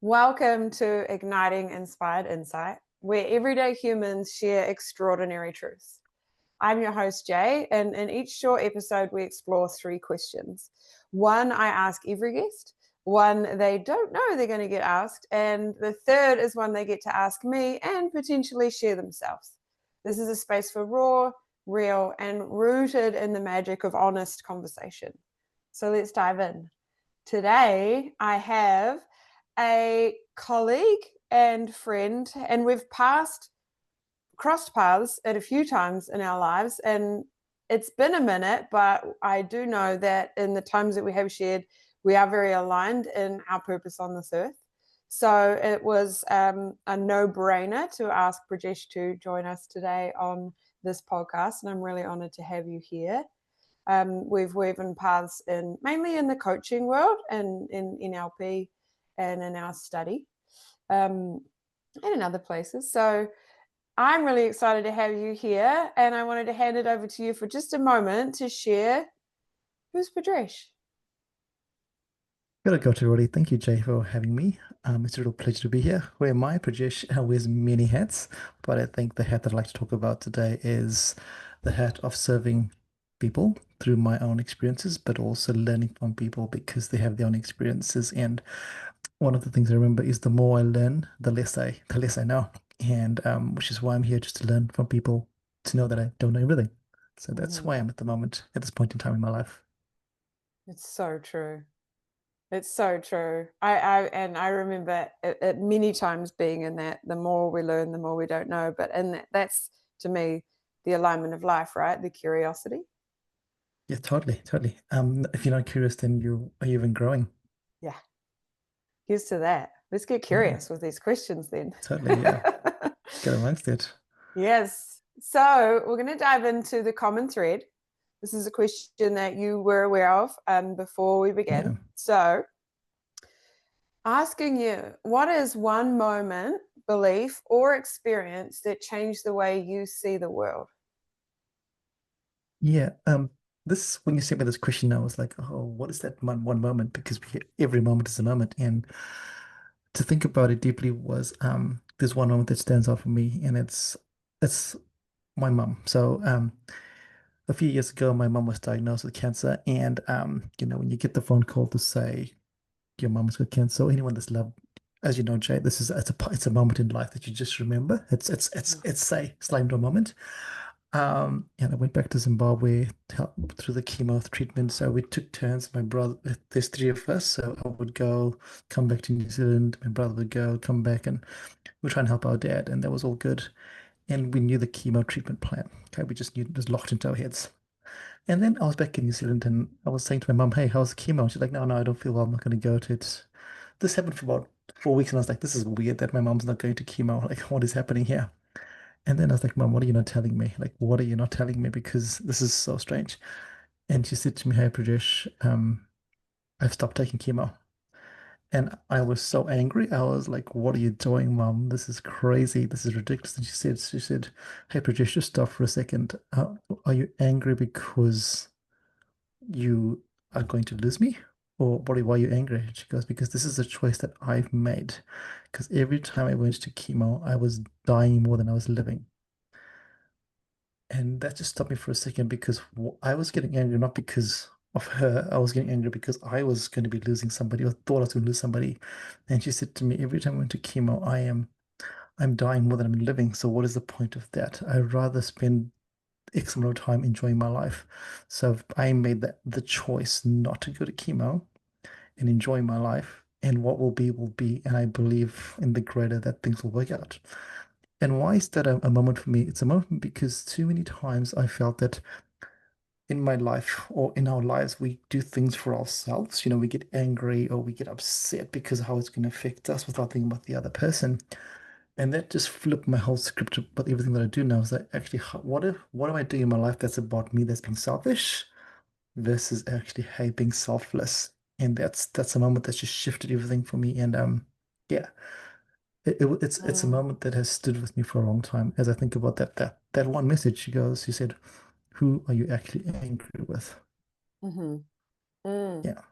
Welcome to Igniting Inspired Insight, where everyday humans share extraordinary truths. I'm your host, Jae, and in each short episode, we explore three questions. One I ask every guest, one they don't know they're going to get asked, and the third is one they get to ask me and potentially share themselves. This is a space for raw, real, and rooted in the magic of honest conversation. So let's dive in. Today, I have a colleague and friend, and we've crossed paths at a few times in our lives, and it's been a minute, but I do know that in the times that we have shared, we are very aligned in our purpose on this earth. So it was a no-brainer to ask Prajesh to join us today on this podcast, and I'm really honored to have you here. We've woven paths mainly in the coaching world and in NLP and in our study, and in other places. So I'm really excited to have you here, and I wanted to hand it over to you for just a moment to share who's Prajesh. Gotta go to Roddy. Thank you, Jay, for having me. It's a real pleasure to be here. Where my Prajesh wears many hats, but I think the hat that I'd like to talk about today is the hat of serving people through my own experiences, but also learning from people because they have their own experiences. And one of the things I remember is the more I learn, the less I know, and which is why I'm here just to learn from people, to know that I don't know everything. So that's why I'm at the moment, at this point in time in my life. It's so true. It's so true. I remember it many times being in that. The more we learn, the more we don't know. But in that's to me the alignment of life, right? The curiosity. Yeah, totally, totally. If you're not curious, then you are you even growing? Yeah. Here's to that. Let's get Yeah, curious with these questions then. totally. Yeah, get amongst it. Yes. So we're going to dive into the common thread. This is a question that you were aware of before we Yeah, began. So, asking you, what is one moment, belief, or experience that changed the way you see the world? yeah. This when you sent me this question, I was like, oh, what is that one moment? Because every moment is a moment, and to think about it deeply was there's one moment that stands out for me, and it's my mum. So a few years ago, my mum was diagnosed with cancer, and when you get the phone call to say your mum's got cancer, or anyone that's loved, as you know, Jay, this is it's a moment in life that you just remember. It's like a moment. And I went back to Zimbabwe to help through the chemo treatment. So we took turns. My brother, there's three of us, so I would go, come back to New Zealand. My brother would go, come back, and we try and help our dad, and that was all good. And we knew the chemo treatment plan. Okay, we just knew it was locked into our heads. And then I was back in New Zealand, and I was saying to my mum, "Hey, how's the chemo?" And she's like, "No, no, I don't feel well. I'm not going to go to it." This happened for about 4 weeks, and I was like, "This is weird that my mom's not going to chemo. Like, what is happening here?" And then I was like, "Mom, what are you not telling me? Like, what are you not telling me? Because this is so strange." And she said to me, "Hey, Prajesh, I've stopped taking chemo." And I was so angry. I was like, "What are you doing, Mom? This is crazy. This is ridiculous." And she said, "Hey, Prajesh, just stop for a second. Are you angry because you are going to lose me? Or why are you angry?" And she goes, "Because this is a choice that I've made. Because every time I went to chemo, I was dying more than I was living." And that just stopped me for a second because I was getting angry not because of her. I was getting angry because I was going to be losing somebody or thought I was going to lose somebody. And she said to me, every time I went to chemo, I'm dying more than I'm living. So what is the point of that? I'd rather spend X amount of time enjoying my life. So I made the choice not to go to chemo and enjoy my life. And what will be will be. And I believe in the greater that things will work out. And why is that a moment for me? It's a moment because too many times I felt that in my life or in our lives, we do things for ourselves. We get angry or we get upset because of how it's going to affect us without thinking about the other person. And that just flipped my whole script about everything that I do now. Is that actually, what am I doing in my life that's about me, that's being selfish versus actually, hey, being selfless? And that's a moment that's just shifted everything for me. And yeah. It's a Mm, moment that has stood with me for a long time as I think about that one message. She said, "Who are you actually angry with?" mm-hmm. Mm, Yeah.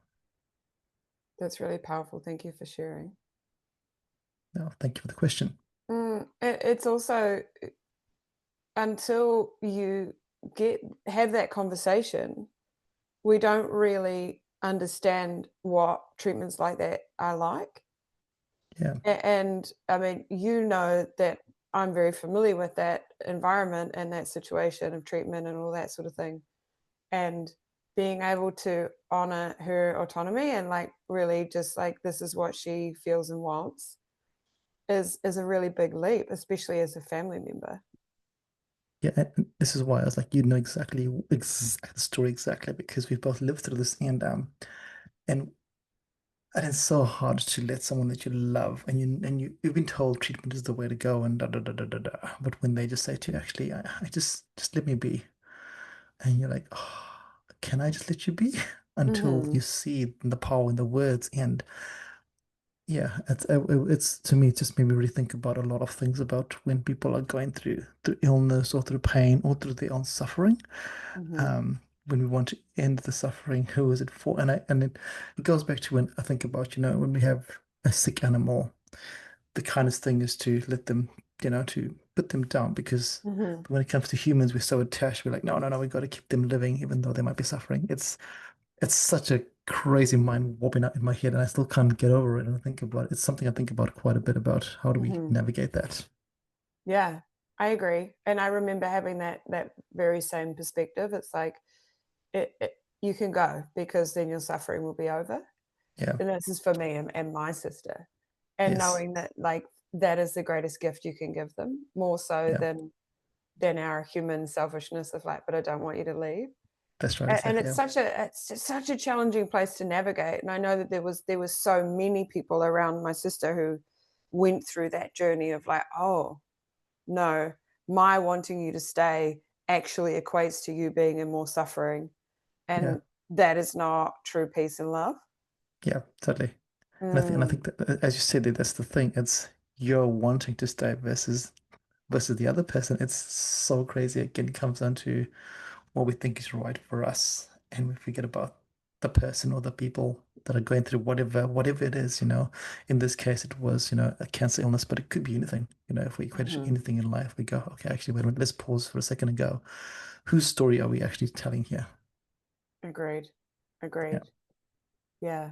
that's really powerful. Thank you for sharing. No, thank you for the question. It's also until you get have that conversation, we don't really understand what treatments like that are like. Yeah, And I mean, you know that I'm very familiar with that environment and that situation of treatment and all that sort of thing. And being able to honor her autonomy and like really just like this is what she feels and wants is a really big leap, especially as a family member. yeah, and this is why I was like, you know exactly the story exactly because we've both lived through this, and and it's so hard to let someone that you love you've been told treatment is the way to go and da da da da da da. But when they just say to you, actually, I just let me be, and you're like, oh, can I just let you be? Until you Mhm. see the power in the words, and yeah, it's to me, it just made me really think about a lot of things about when people are going through illness or through pain or through their own suffering. Mhm. When we want to end the suffering, who is it for? And it goes back to when I think about, when we have a sick animal, the kindest thing is to let them, to put them down because Mhm. when it comes to humans, we're so attached. We're like, no, no, no, we got to keep them living, even though they might be suffering. It's such a crazy mind warping out in my head, and I still can't get over it. And I think about it. It's something I think about quite a bit about how do we Mhm. navigate that? Yeah, I agree. And I remember having that very same perspective. It's like it you can go because then your suffering will be over. Yeah. And this is for me and my sister. And Yes. knowing that like that is the greatest gift you can give them, more so Yeah. than our human selfishness of like, but I don't want you to leave. That's right. And Exactly. it's Yeah. it's just such a challenging place to navigate. And I know that there was so many people around my sister who went through that journey of like, oh no, my wanting you to stay actually equates to you being in more suffering. Yeah. And that is not true peace and love. Yeah. Totally. And I Mm, think that, as you said, that's the thing. It's you're wanting to stay versus the other person. It's so crazy. Again, it comes down to what we think is right for us, and we forget about the person or the people that are going through whatever it is. In this case, it was a cancer illness, but it could be anything. If we equate it to mhm. anything in life, we go, okay, actually, wait a minute, let's pause for a second and go, whose story are we actually telling here? Agreed. Yeah. Agreed. Yeah.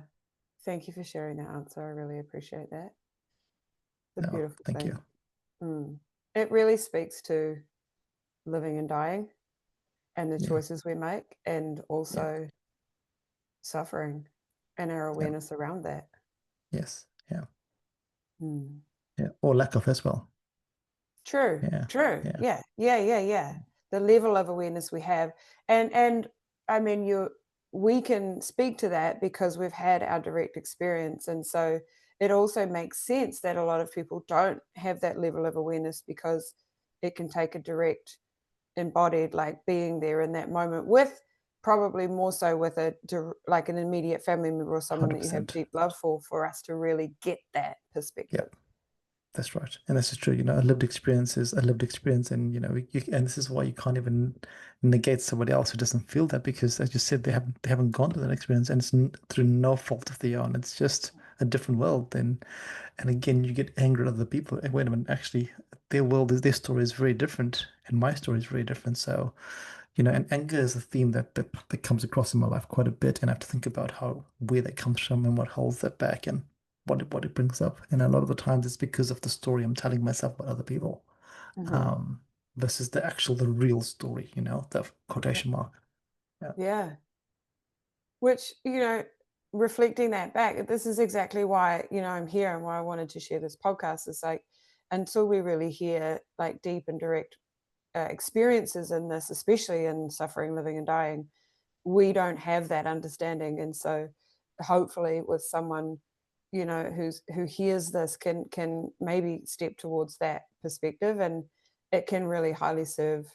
Thank you for sharing that answer. I really appreciate that. It's a No, beautiful thank you. thing. Mm. It really speaks to living and dying and the Yeah. choices we make, and Yeah. also suffering and our Yeah. awareness around that. Yes. Yeah. Mm. Yeah. Or lack of as well. True, Yeah. true. Yeah. Yeah, yeah, yeah, yeah. The level of awareness we have, and I mean, we can speak to that because we've had our direct experience, and so it also makes sense that a lot of people don't have that level of awareness because it can take a direct embodied like being there in that moment with probably more so with like an immediate family member or someone that you have 100%. deep love for us to really get that Yeah. perspective. That's right. And this is true. A lived experience is a lived experience. And, and this is why you can't even negate somebody else who doesn't feel that because, as you said, they haven't gone to that experience and it's through no fault of their own. It's just a different world. And again, you get angry at other people. And wait a minute, actually, their world is their story is very different and my story is very different. So, and anger is a theme that comes across in my life quite a bit. And I have to think about where that comes from and what holds that back and what it brings up. And a lot of the times it's because of the story I'm telling myself about other people, Hmm. um, versus the real story, the Yeah. quotation mark. Yeah. Yeah. Which, reflecting that back, this is exactly why, I'm here and why I wanted to share this podcast is like, until we really hear like deep and direct experiences in this, especially in suffering, living, and dying, we don't have that understanding. And so, hopefully, with someone, who hears this can maybe step towards that perspective, and it can really highly serve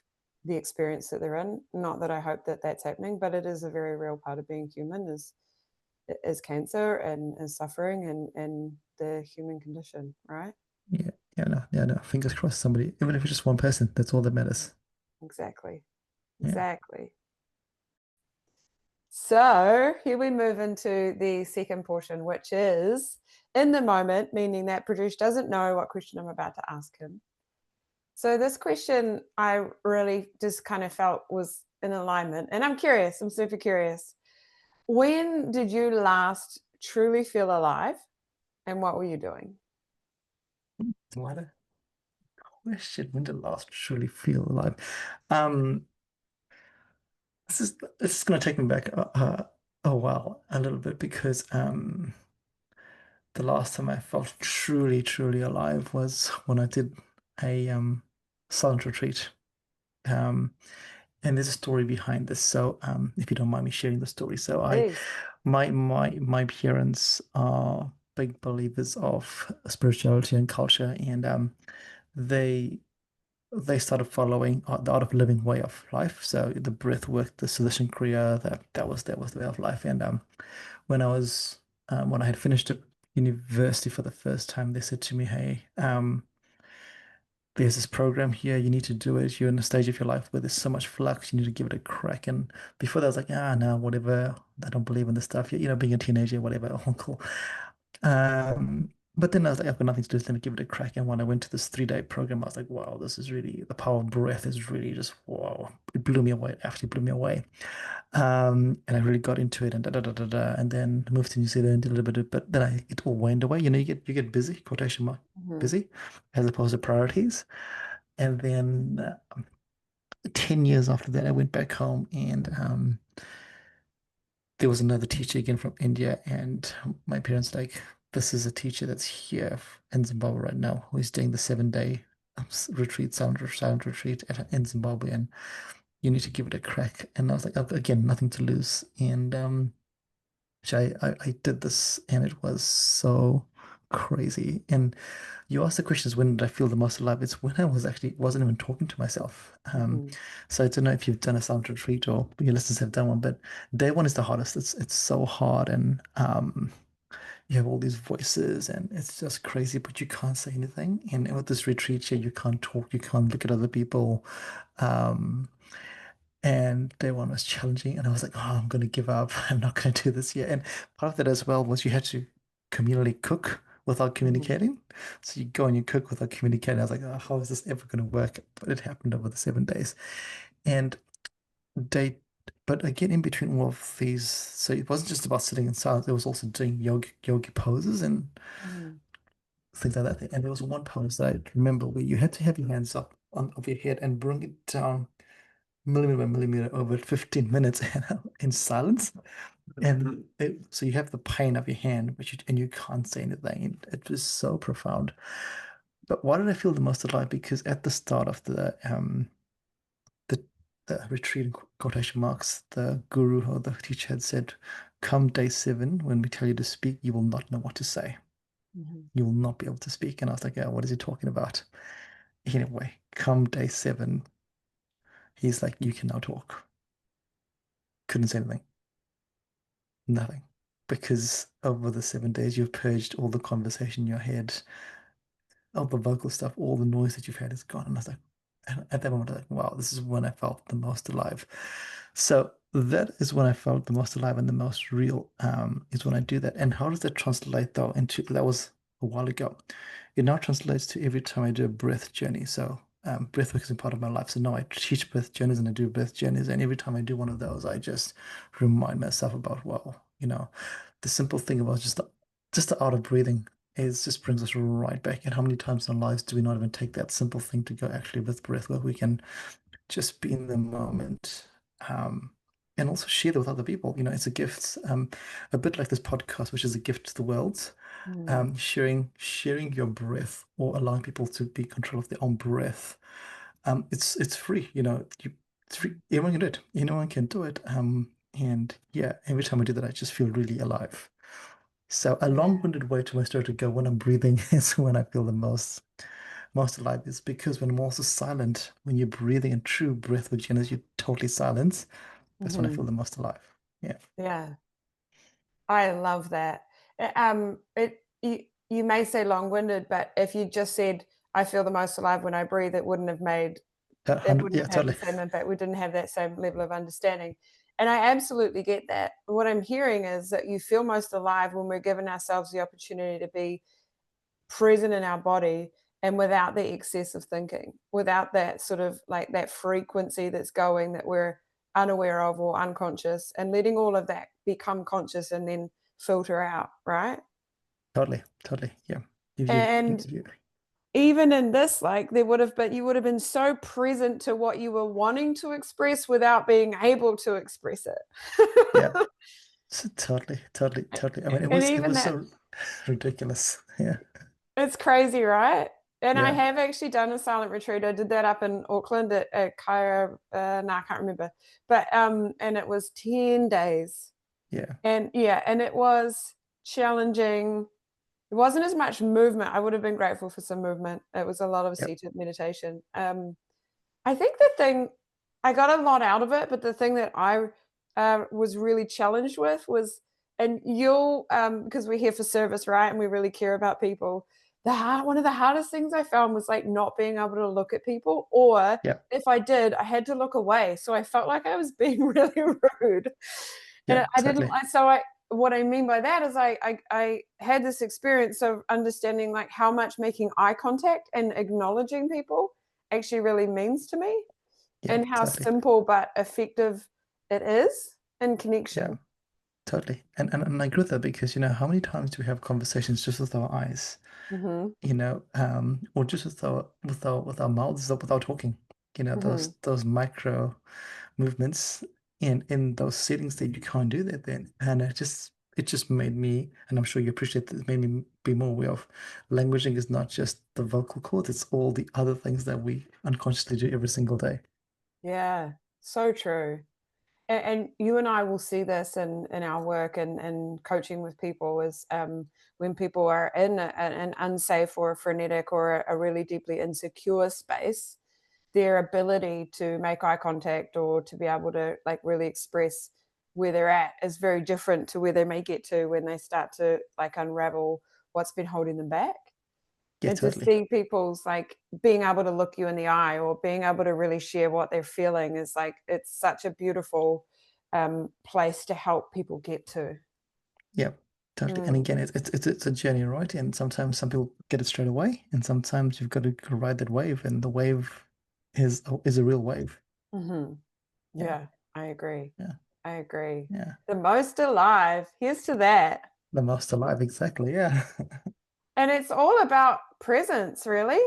the experience that they're in. Not that I hope that that's happening, but it is a very real part of being human is cancer and is suffering and the human condition, right? Yeah. Yeah. No. Yeah. No. Fingers crossed. Somebody, even if it's just one person, that's all that matters. Exactly. Yeah. Exactly. So here we move into the second portion, which is in the moment, meaning that Prajesh doesn't know what question I'm about to ask him. So this question I really just kind of felt was in alignment. And I'm curious, I'm super curious. When did you last truly feel alive and what were you doing? What a question. When did last truly feel alive? Um, this is going to take me back a while, a little bit, because the last time I felt truly, truly alive was when I did a silent retreat. Um, and there's a story behind this. So, if you don't mind me sharing the story, so Please. my parents are big believers of spirituality and culture, and they they started following the art of living way of life. So the breath work, the solution kriya, that was the way of life. And when I was when I had finished at university for the first time, they said to me, "Hey, there's this program here. You need to do it. You're in a stage of your life where there's so much flux. You need to give it a crack." And before that, I was like, no, whatever. I don't believe in this stuff. Being a teenager, whatever. Oh, cool. But then I was like, I've got nothing to do. Let me give it a crack. And when I went to this 3-day program, I was like, wow, this is really the power of breath is really just wow. It blew me away. It actually blew me away. And I really got into it and da da da da da. And then moved to New Zealand, did a little bit of, but then it all waned away. You get busy, quotation mark, Mhm. busy, as opposed to priorities. And then 10 years after that, I went back home and there was another teacher again from India, and my parents like, this is a teacher that's here in Zimbabwe right now who is doing the 7-day retreat, silent retreat in Zimbabwe, and you need to give it a crack. And I was like, again, nothing to lose. And so I did this, and it was so crazy. And you asked the questions, when did I feel the most alive? It's when I wasn't even talking to myself. Mhm. So I don't know if you've done a sound retreat or your listeners have done one, but day one is the hardest. It's so hard, and you have all these voices, and it's just crazy, but you can't say anything. And with this retreat here, you can't talk, you can't look at other people. Um, and day one was challenging, and I was like, oh, I'm going to give up. I'm not going to do this yet. And part of that as well was you had to communally cook without Mhm. communicating. So you go and you cook without communicating. I was like, oh, how is this ever going to work? But it happened over the 7 days. And day, but again, in between all of these, so it wasn't just about sitting in silence. It was also doing yogi poses and Mhm. things like that. And there was one pose that I remember where you had to have your hands up on of your head and bring it down millimeter by millimeter over 15 minutes in silence. And so you have the pain of your hand, and you can't say anything. It was so profound. But why did I feel the most alive? Because at the start of the, the retreat in quotation marks, the guru or the teacher had said, "Come day 7, when we tell you to speak, you will not know what to say. Mhm. You will not be able to speak." And I was like, "Yeah, what is he talking about?" Anyway, come day 7, he's like, "You can now talk." Couldn't say anything. Nothing. Because over the 7 days, you've purged all the conversation in your head, all the vocal stuff, all the noise that you've had is gone. And I was like, and at that moment, I was like, wow, this is when I felt the most alive. So that is when I felt the most alive and the most real, is when I do that. And how does that translate though into, that was a while ago. It now translates to every time I do a breath journey. So breath work is a part of my life. So now I teach breath journeys and I do breath journeys. And every time I do one of those, I just remind myself about, well, the simple thing about just the art of breathing is just brings us right back. And how many times in our lives do we not even take that simple thing to go actually with breath, where we can just be in the moment, um, and also share that with other people. It's a gift, a bit like this podcast, which is a gift to the world. Mhm. Sharing your breath or allowing people to be in control of their own breath. It's free. It's free. Anyone can do it. Anyone can do it. And yeah, every time I do that, I just feel really alive. So a Yeah. long-winded way to my story to go, when I'm breathing is when I feel the most alive. Is because when I'm also silent, when you're breathing in true breath, which is you're totally silent, that's when I Mhm. feel the most alive. Yeah. Yeah. I love that. You may say long-winded, but if you just said, "I feel the most alive when I breathe," it wouldn't have Yeah, it 100, wouldn't yeah, have had the totally. same impact. We didn't have that same level of understanding. And I absolutely get that. What I'm hearing is that you feel most alive when we're giving ourselves the opportunity to be present in our body and without the excessive thinking, without that sort of like that frequency that's going that we're unaware of or unconscious, and letting all of that become conscious and then filter out, right? Totally, totally. Yeah. Gives you, And gives you, even in this, like there would have been, you would have been so present to what you were wanting to express without being able to express yeah. it. Totally, totally, totally. I mean, And it even was that, so ridiculous. Yeah. it's crazy, right? And I Yeah. have actually done a silent retreat. I did that up in Auckland at Kaia. No, I can't remember. But and it was 10 days. Yeah. And yeah, and it was challenging. It wasn't as much movement. I would have been grateful for some movement. It was a lot of Yep. seated meditation. I think the thing I got a lot out of it, but the thing that I was really challenged with was, and you'll, because we're here for service, right? And we really care about people. One of the hardest things I found was like not being able to look at people, or Yep. if I did, I had to look away. So I felt like I was being really rude, and Yep. I didn't. Totally. So I, what I mean by that is I had this experience of understanding like how much making eye contact and acknowledging people actually really means to me, and Yep. how Totally. simple but effective it is in Yeah. connection. Totally. And I agree with that because, how many times do we have conversations just with our eyes, Mhm, or just with our mouths without talking, mhm. those micro movements in those settings that you can't do that then. And it just made me, and I'm sure you appreciate that, it made me be more aware of languaging is not just the vocal cords, it's all the other things that we unconsciously do every single day. Yeah, so true. And you and I will see this in our work and coaching with people is, when people are in an unsafe or a frenetic or a really deeply insecure space, their ability to make eye contact or to be able to like really express where they're at is very different to where they may get to when they start to like unravel what's been holding them back. Yeah, And to totally. see people's like being able to look you in the eye or being able to really share what they're feeling is like it's such a beautiful place to help people get to. Yeah, totally. And Mm, again, it's a journey, right? And sometimes some people get it straight away, and sometimes you've got to ride that wave, and the wave is a real wave. hmm. Yeah, Yeah, I agree. yeah, I agree. yeah. The most alive. Here's to that. The most alive, exactly. Yeah. And it's all about presence, really,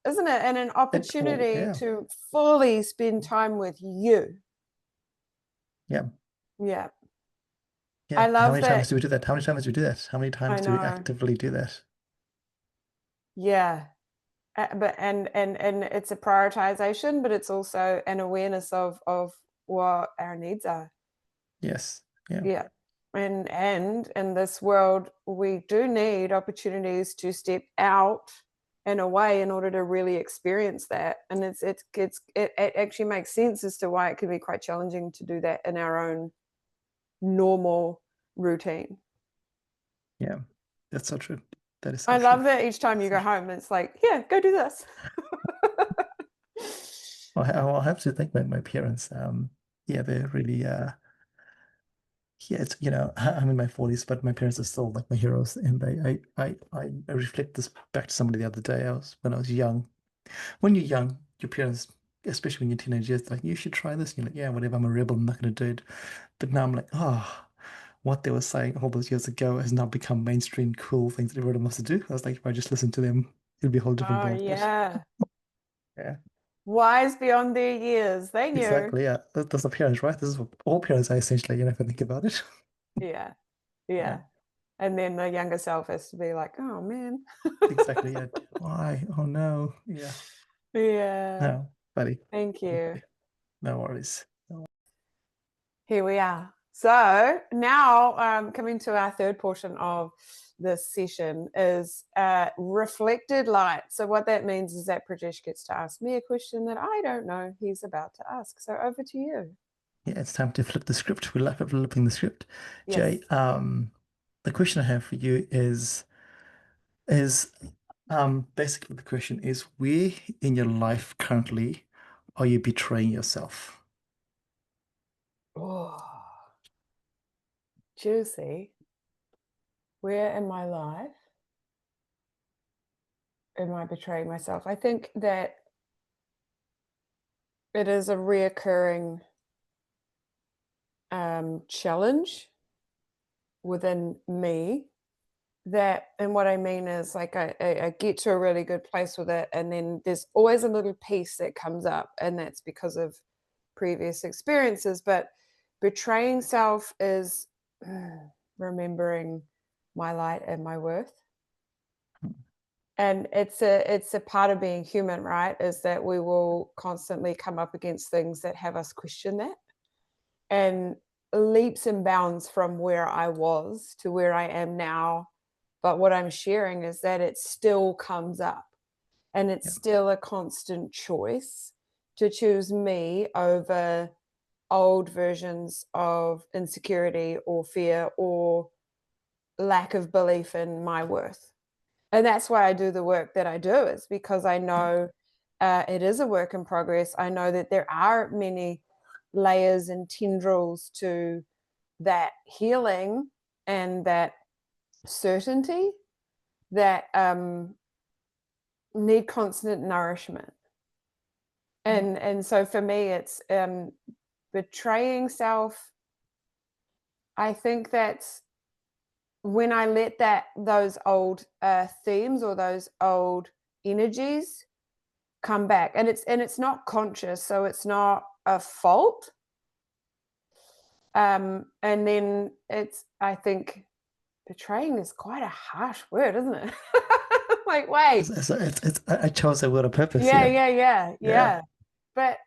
isn't it? And an opportunity Yeah, to fully spend time with you. yeah, Yeah. yeah. I How love many times that. do we do that? How many times do we do that? How many I times do we know. actively do that? Yeah. But and it's a prioritization, but it's also an awareness of what our needs are. Yes. Yeah. Yeah. And in this world, we do need opportunities to step out and away in order to really experience that. And it actually makes sense as to why it can be quite challenging to do that in our own normal routine. Yeah. That's so true. That is so I true. love that each time you So go true. home, it's like, yeah, go do this. I'll have to thank my parents. Yeah, they're really yeah, I'm in my 40s, but my parents are still like my heroes. And I reflect this back to somebody the other day. When I was young. When you're young, your parents, especially when you're teenagers, they're like, you should try this. And you're like, yeah, whatever, I'm a rebel, I'm not gonna do it. But now I'm like, what they were saying all those years ago has now become mainstream cool things that everyone wants to do. I was like, if I just listen to them, it'll be a whole different Oh world. But yeah. yeah, Wise beyond their years. They knew. exactly. Yeah, that's the parents, right? This is what all parents are essentially, if I think about it. Yeah. Yeah. Yeah. And then the younger self has to be like, "Oh, man." Exactly. Yeah. Why? Oh no. Yeah. Yeah. No, buddy. Thank you. No worries. No. Here we are. So now, coming to our third portion of this session is reflected light. So what that means is that Prajesh gets to ask me a question that I don't know he's about to ask. So over to you. Yeah, it's time to flip the script. We love flipping the script. Jay, Yes. the question I have for you is basically the question is where in your life currently are you betraying yourself? Oh. Juicy. Where in my life am I betraying myself? I think that it is a reoccurring challenge within me that, and what I mean is like I get to a really good place with it, and then there's always a little piece that comes up, and that's because of previous experiences. But betraying self is remembering my light and my worth. And it's a part of being human, right? Is that we will constantly come up against things that have us question that, and leaps and bounds from where I was to where I am now. But what I'm sharing is that it still comes up, and it's Yeah. still a constant choice to choose me over old versions of insecurity or fear or lack of belief in my worth. And that's why I do the work that I do, is because I know it is a work in progress. I know that there are many layers and tendrils to that healing and that certainty that need constant nourishment. And so for me, it's betraying self. I think that's when I let those old themes or those old energies come back, and it's not conscious, so it's not a fault. And then it's, I think betraying is quite a harsh word, isn't it? Like, wait, I chose that word on purpose. yeah, Yeah. yeah, yeah, Yeah. yeah. But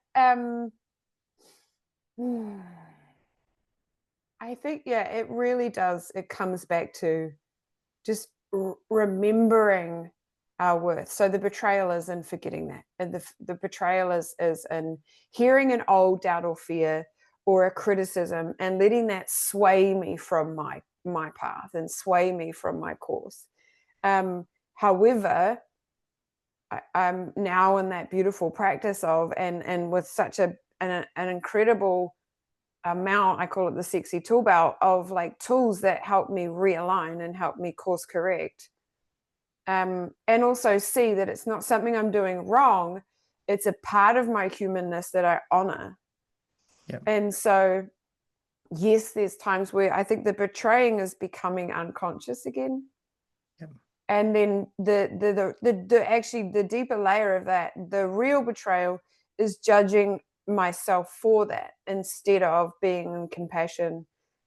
I think, yeah, it really does. It comes back to just remembering our worth. So the betrayal is in forgetting that, and the betrayal is in hearing an old doubt or fear or a criticism and letting that sway me from my path and sway me from my course. However, I'm now in that beautiful practice of, and with such an incredible amount, I call it the sexy tool belt of like tools that help me realign and help me course correct, and also see that it's not something I'm doing wrong. It's a part of my humanness that I honor. Yeah. And so, yes, there's times where I think the betraying is becoming unconscious again. Yeah. And then the actually the deeper layer of that, the real betrayal, is judging myself for that instead of being in compassion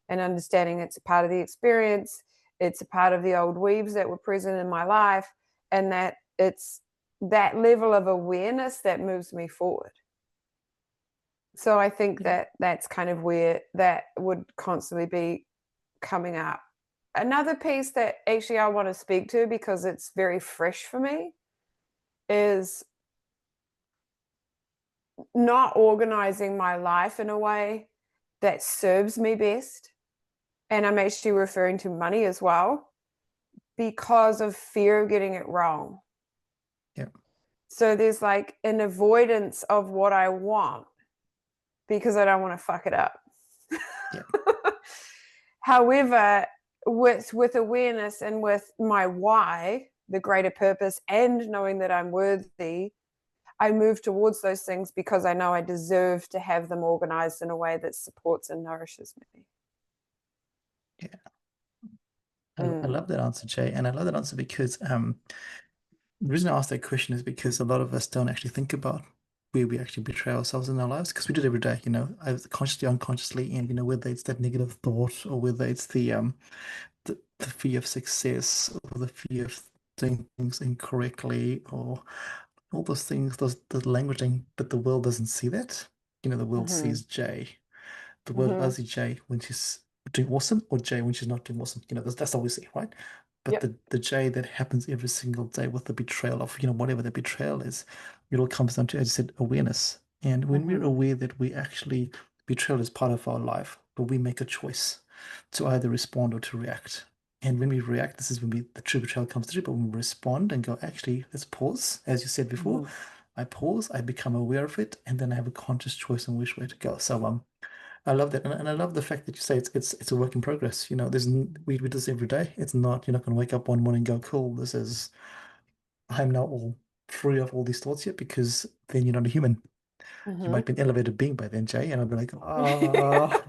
and understanding it's a part of the experience, it's a part of the old weaves that were present in my life, and that it's that level of awareness that moves me forward. So I think Yeah. that that's kind of where that would constantly be coming up. Another piece that actually I want to speak to, because it's very fresh for me, is not organizing my life in a way that serves me best. And I'm actually referring to money as well, because of fear of getting it wrong. Yeah. So there's like an avoidance of what I want because I don't want to fuck it up. Yeah. However, with awareness and with my why, the greater purpose, and knowing that I'm worthy, I move towards those things because I know I deserve to have them organized in a way that supports and nourishes me. Yeah. I Mm. love that answer, Jay. And I love that answer because the reason I asked that question is because a lot of us don't actually think about where we actually betray ourselves in our lives, because we do it every day, either consciously, unconsciously, and whether it's that negative thought or whether it's the fear of success or the fear of doing things incorrectly or all those things, the languaging, but the world doesn't see that. The world Mm-hmm. sees Jay. The world Mm-hmm. only sees Jay when she's doing awesome, or Jay when she's not doing awesome. That's all we see, right? But Yep. the Jay that happens every single day with the betrayal of, whatever the betrayal is, it all comes down to, as you said, awareness. And when we're Mm-hmm. aware that we actually betrayal is part of our life, but we make a choice to either respond or to react. And when we react, this is when the true betrayal comes through. But when we respond and go, actually, let's pause, as you said before, Mm-hmm. I pause, I become aware of it, and then I have a conscious choice on which way to go. So I love that, and I love the fact that you say it's a work in progress. You know, we do this every day. It's not you're not going to wake up one morning and go, "Cool, this is I'm now all free of all these thoughts yet," because then you're not a human. You Hmm. might be an elevated being by then, Jay, and I'll be like, ah,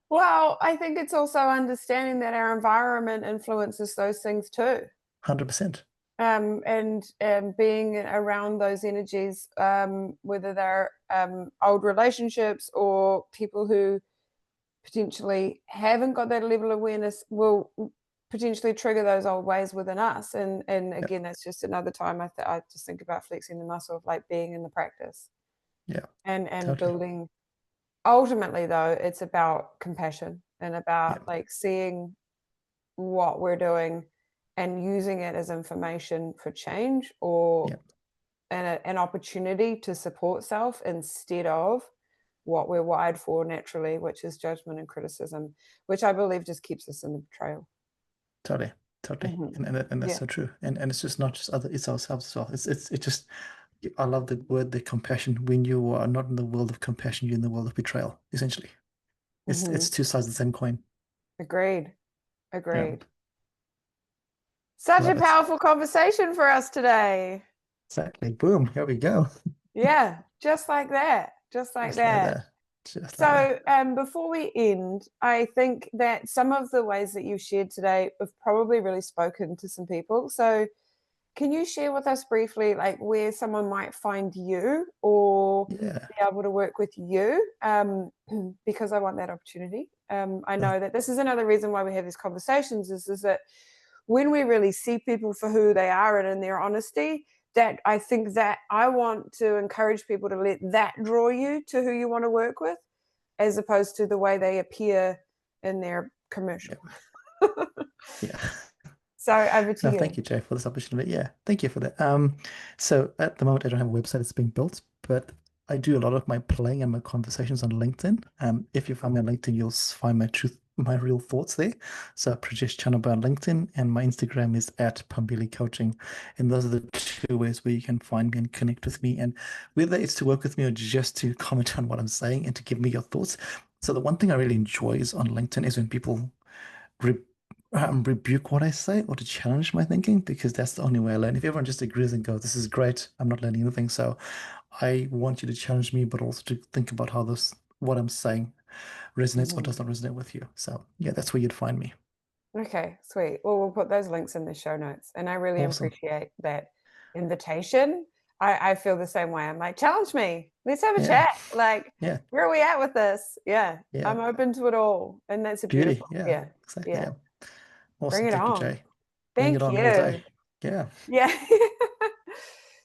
Well, I think it's also understanding that our environment influences those things too. 100%. And being around those energies, whether they're old relationships or people who potentially haven't got that level of awareness, will potentially trigger those old ways within us. And Yeah, again, that's just another time I just think about flexing the muscle of like being in the practice yeah, and totally. building. Ultimately, though, it's about compassion and Yeah, about like seeing what we're doing and using it as information for change or yeah, an opportunity to support self instead of what we're wired for naturally, which is judgment and criticism, which I believe just keeps us in the betrayal. totally, totally. Hmm. And that's Yeah. so true. And it's just not just other, it's ourselves as well. It's just I love the word, the compassion. When you are not in the world of compassion, you're in the world of betrayal, essentially. Hmm. It's two sides of the same coin. Agreed. Yeah, Agreed. Such a love it. powerful conversation for us today. Exactly. Boom. Here we go. Yeah, just like that. Just like Just like that. that. Just like that. So, before we end, I think that some of the ways that you shared today have probably really spoken to some people. So, can you share with us briefly, like where someone might find you or Yeah. be able to work with you? Because I want that opportunity. I Uh, know that this is another reason why we have these conversations is that when we really see people for who they are and in their honesty, that I think that I want to encourage people to let that draw you to who you want to work with as opposed to the way they appear in their yeah. commercial. Yeah. So over to No, you. thank you, Jay, for this opportunity. Yeah, thank you for that. So at the moment, I don't have a website that's being built, but I do a lot of my playing and my conversations on LinkedIn. If you find me on LinkedIn, you'll find my real thoughts there. So Prajesh Chhanabhai on LinkedIn, and my Instagram is at Pambili Coaching. And those are the two ways where you can find me and connect with me. And whether it's to work with me or just to comment on what I'm saying and to give me your thoughts. So the one thing I really enjoy is on LinkedIn is when people re rebuke what I say or to challenge my thinking because that's the only way I learn. If everyone just agrees and goes, "This is great," I'm not learning anything. So I want you to challenge me, but also to think about how what I'm saying resonates or Mhm. does not resonate with you. So yeah, that's where you'd find me. Okay, sweet. Well, we'll put those links in the show notes. And I really Awesome. appreciate that invitation. I feel the same way. I'm like, challenge me. Let's have a Yeah. chat. Like, Yeah. where are we at with this? Yeah, Yeah. I'm open to it all. And that's a Beauty. beautiful. Yeah. Yeah, Exactly. yeah. Yeah. Bring Awesome. it Thank you, on. Jay. Bring it Thank on all you. day. Yeah. Yeah.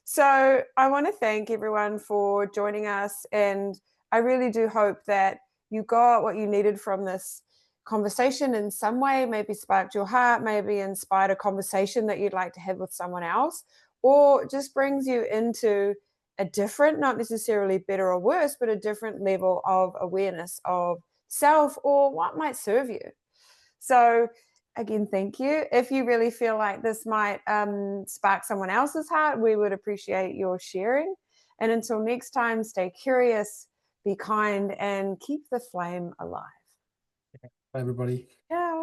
So I want to thank everyone for joining us. And I really do hope that you got what you needed from this conversation in some way, maybe sparked your heart, maybe inspired a conversation that you'd like to have with someone else, or just brings you into a different, not necessarily better or worse, but a different level of awareness of self or what might serve you. So, again, thank you. If you really feel like this might spark someone else's heart, we would appreciate your sharing. And until next time, stay curious, be kind, and keep the flame alive. Bye, everybody. Ciao.